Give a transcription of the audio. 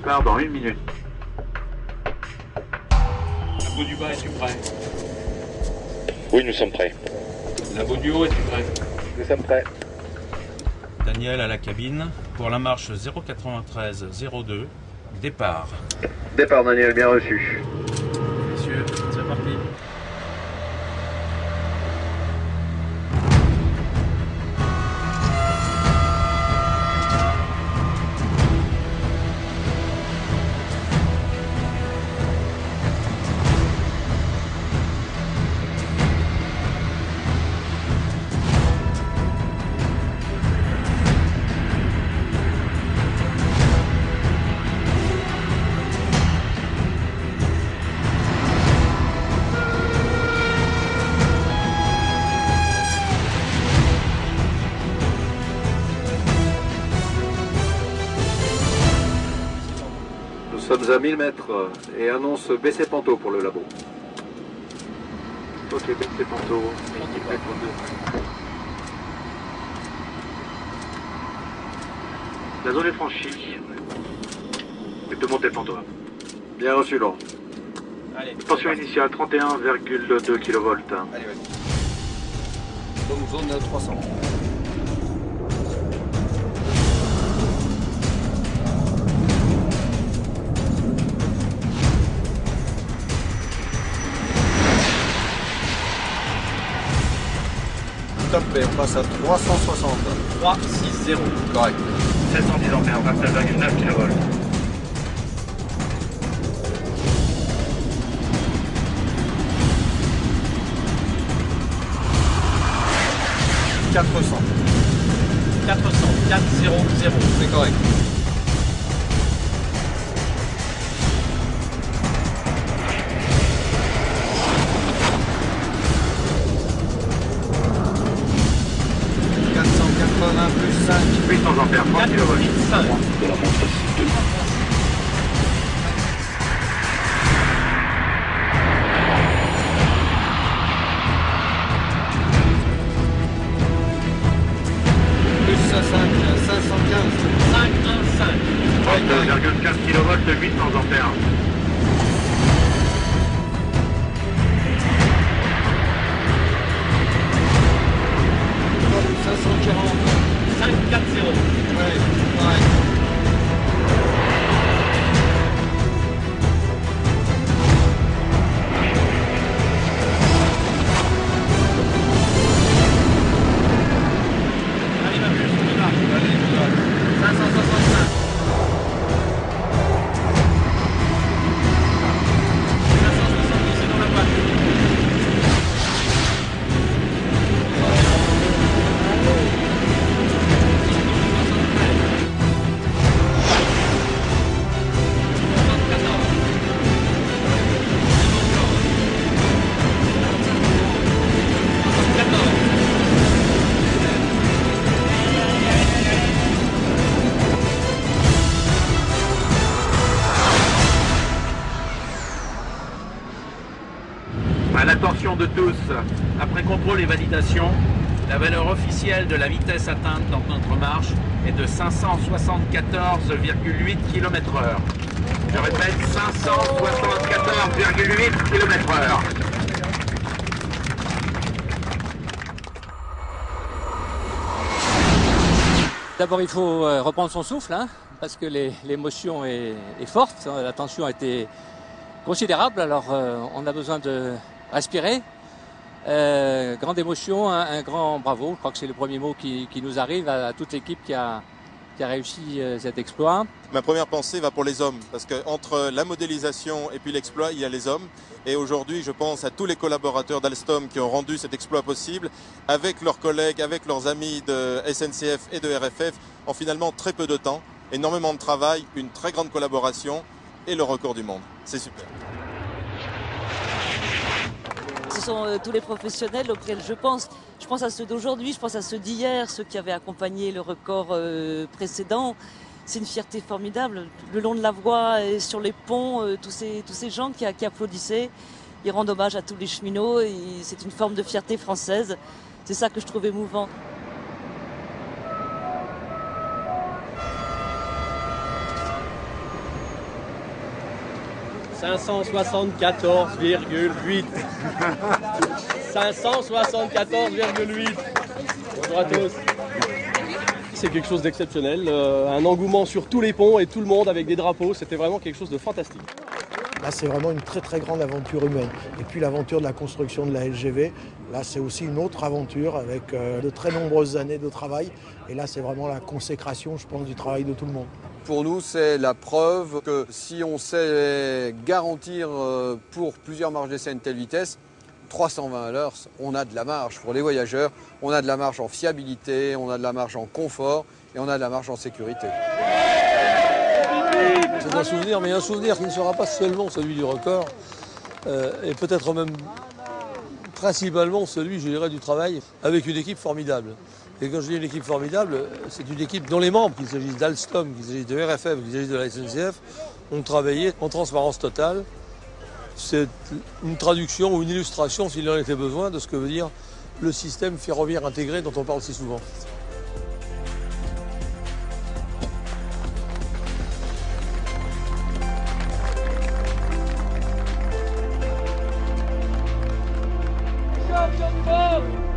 départ dans 1 minute. Labo du bas, es-tu prêt? Oui, nous sommes prêts. Labo du haut, es-tu prêt? Nous sommes prêts. Daniel à la cabine pour la marche 093-02, départ. Départ Daniel, bien reçu. Messieurs, c'est parti. Nous sommes à 1000 mètres et annonce baisser Panto pour le labo. Ok, baisser Panto. La zone est franchie. Tu peux monter Panto. Bien reçu, Laurent. Allez. Tension initiale 31,2 kV. Allez, vas-y. Donc zone 300. Top, on passe à 360. 360. Correct. 710 ampères, 27,9 kV. « 400. 400. 400. C'est correct. Plus 5. 800 ampères, 30 kV. 5. De la montre 6-2. Plus 515. 32,4 kV, 800 ampères. Top, 540. 540. Ouais, pareil. Allez, ma puce, on y va. Allez, on va. 565. 570, c'est dans la boîte. À l'attention de tous, après contrôle et validation, la valeur officielle de la vitesse atteinte dans notre marche est de 574,8 km/h. Je répète, 574,8 km/h. D'abord, il faut reprendre son souffle, hein, parce que l'émotion est forte, la tension a été considérable, alors on a besoin de respirer. Grande émotion, un grand bravo, je crois que c'est le premier mot qui nous arrive à toute l'équipe qui a réussi cet exploit. Ma première pensée va pour les hommes, parce qu'entre la modélisation et puis l'exploit, il y a les hommes. Et aujourd'hui, je pense à tous les collaborateurs d'Alstom qui ont rendu cet exploit possible, avec leurs collègues, avec leurs amis de SNCF et de RFF, en finalement très peu de temps, énormément de travail, une très grande collaboration et le record du monde. C'est super. Ce sont tous les professionnels auxquels je pense. Je pense à ceux d'aujourd'hui, je pense à ceux d'hier, ceux qui avaient accompagné le record précédent. C'est une fierté formidable. Le long de la voie et sur les ponts, tous ces gens qui applaudissaient, ils rendent hommage à tous les cheminots. C'est une forme de fierté française. C'est ça que je trouve émouvant. 574,8. 574,8. Bonjour à tous. C'est quelque chose d'exceptionnel, un engouement sur tous les ponts et tout le monde avec des drapeaux, c'était vraiment quelque chose de fantastique. Là, c'est vraiment une très très grande aventure humaine. Et puis l'aventure de la construction de la LGV, là, c'est aussi une autre aventure avec de très nombreuses années de travail. Et là, c'est vraiment la consécration, je pense, du travail de tout le monde. Pour nous, c'est la preuve que si on sait garantir pour plusieurs marges d'essai une telle vitesse, 320 à l'heure, on a de la marge pour les voyageurs, on a de la marge en fiabilité, on a de la marge en confort et on a de la marge en sécurité. C'est un souvenir, mais un souvenir qui ne sera pas seulement celui du record, et peut-être même principalement celui, je dirais, du travail avec une équipe formidable. Et quand je dis une équipe formidable, c'est une équipe dont les membres, qu'il s'agisse d'Alstom, qu'il s'agisse de RFF, qu'il s'agisse de la SNCF, ont travaillé en transparence totale. C'est une traduction ou une illustration, s'il en était besoin, de ce que veut dire le système ferroviaire intégré dont on parle si souvent. Champion du monde!